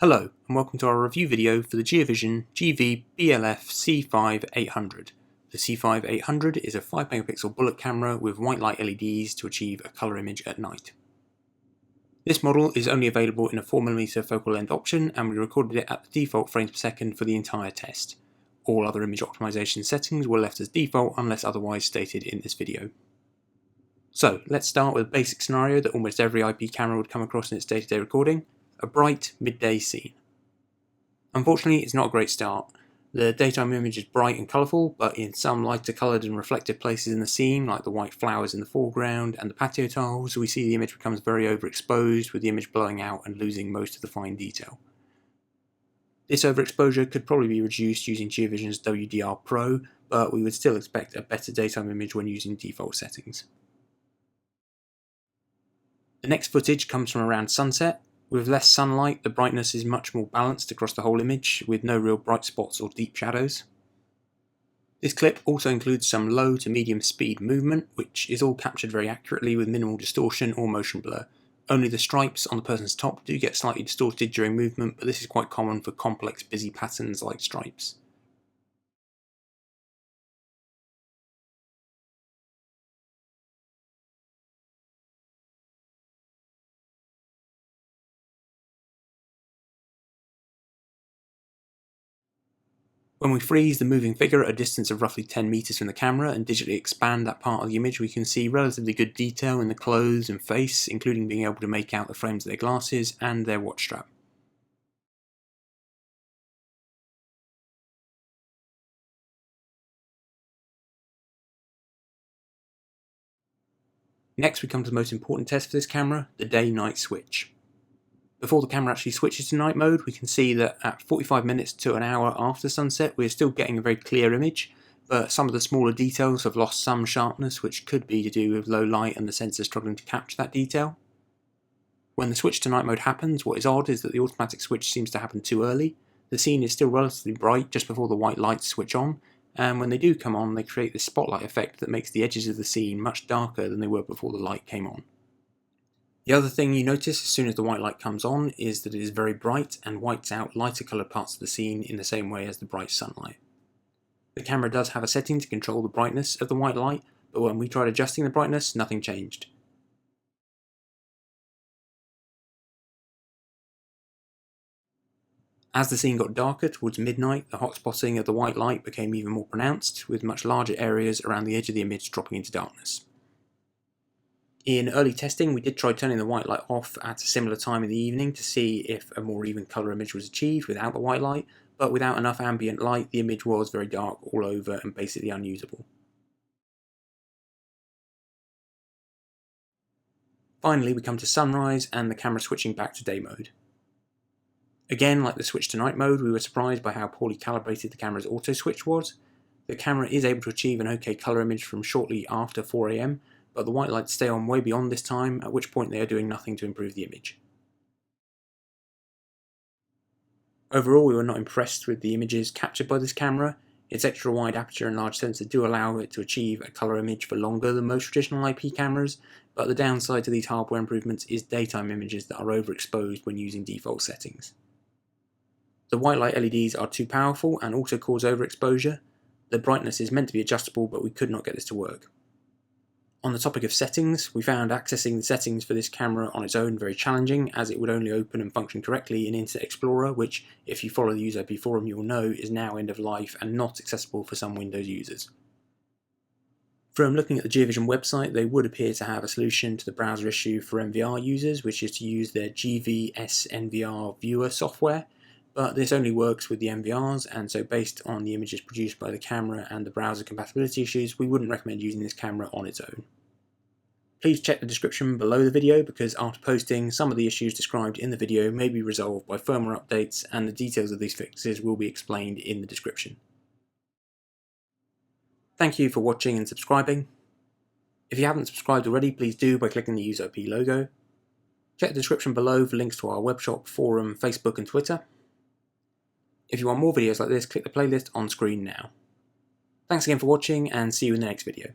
Hello and welcome to our review video for the GeoVision GV-BLFC5800. The C5800 is a 5 megapixel bullet camera with white light LEDs to achieve a colour image at night. This model is only available in a 4mm focal length option, and we recorded it at the default frames per second for the entire test. All other image optimization settings were left as default unless otherwise stated in this video. So let's start with a basic scenario that almost every IP camera would come across in its day-to-day recording: a bright midday scene. Unfortunately, it's not a great start. The daytime image is bright and colourful, but in some lighter coloured and reflective places in the scene, like the white flowers in the foreground and the patio tiles, we see the image becomes very overexposed, with the image blowing out and losing most of the fine detail. This overexposure could probably be reduced using GeoVision's WDR Pro, but we would still expect a better daytime image when using default settings. The next footage comes from around sunset. With less sunlight, the brightness is much more balanced across the whole image, with no real bright spots or deep shadows. This clip also includes some low to medium speed movement, which is all captured very accurately with minimal distortion or motion blur. Only the stripes on the person's top do get slightly distorted during movement, but this is quite common for complex busy patterns like stripes. When we freeze the moving figure at a distance of roughly 10 meters from the camera and digitally expand that part of the image, we can see relatively good detail in the clothes and face, including being able to make out the frames of their glasses and their watch strap. Next, we come to the most important test for this camera, the day-night switch. Before the camera actually switches to night mode, we can see that at 45 minutes to an hour after sunset, we're still getting a very clear image, but some of the smaller details have lost some sharpness, which could be to do with low light and the sensor struggling to capture that detail. When the switch to night mode happens, what is odd is that the automatic switch seems to happen too early. The scene is still relatively bright just before the white lights switch on, and when they do come on, they create this spotlight effect that makes the edges of the scene much darker than they were before the light came on. The other thing you notice as soon as the white light comes on is that it is very bright and whites out lighter coloured parts of the scene in the same way as the bright sunlight. The camera does have a setting to control the brightness of the white light, but when we tried adjusting the brightness, nothing changed. As the scene got darker towards midnight, the hot spotting of the white light became even more pronounced, with much larger areas around the edge of the image dropping into darkness. In early testing, we did try turning the white light off at a similar time in the evening to see if a more even colour image was achieved without the white light, but without enough ambient light, the image was very dark all over and basically unusable. Finally, we come to sunrise and the camera switching back to day mode. Again, like the switch to night mode, we were surprised by how poorly calibrated the camera's auto switch was. The camera is able to achieve an OK colour image from shortly after 4 AM, but the white lights stay on way beyond this time, at which point they are doing nothing to improve the image. Overall, we were not impressed with the images captured by this camera. Its extra wide aperture and large sensor do allow it to achieve a colour image for longer than most traditional IP cameras, but the downside to these hardware improvements is daytime images that are overexposed when using default settings. The white light LEDs are too powerful and also cause overexposure. The brightness is meant to be adjustable, but we could not get this to work. On the topic of settings, we found accessing the settings for this camera on its own very challenging, as it would only open and function correctly in Internet Explorer, which, if you follow the user IP forum, you will know is now end of life and not accessible for some Windows users. From looking at the GeoVision website, they would appear to have a solution to the browser issue for NVR users, which is to use their GV-SNVR viewer software, but this only works with the NVRs, and so based on the images produced by the camera and the browser compatibility issues, we wouldn't recommend using this camera on its own. Please check the description below the video, because after posting, some of the issues described in the video may be resolved by firmware updates, and the details of these fixes will be explained in the description. Thank you for watching and subscribing. If you haven't subscribed already, please do by clicking the user IP logo. Check the description below for links to our webshop, forum, Facebook and Twitter. If you want more videos like this, click the playlist on screen now. Thanks again for watching, and see you in the next video.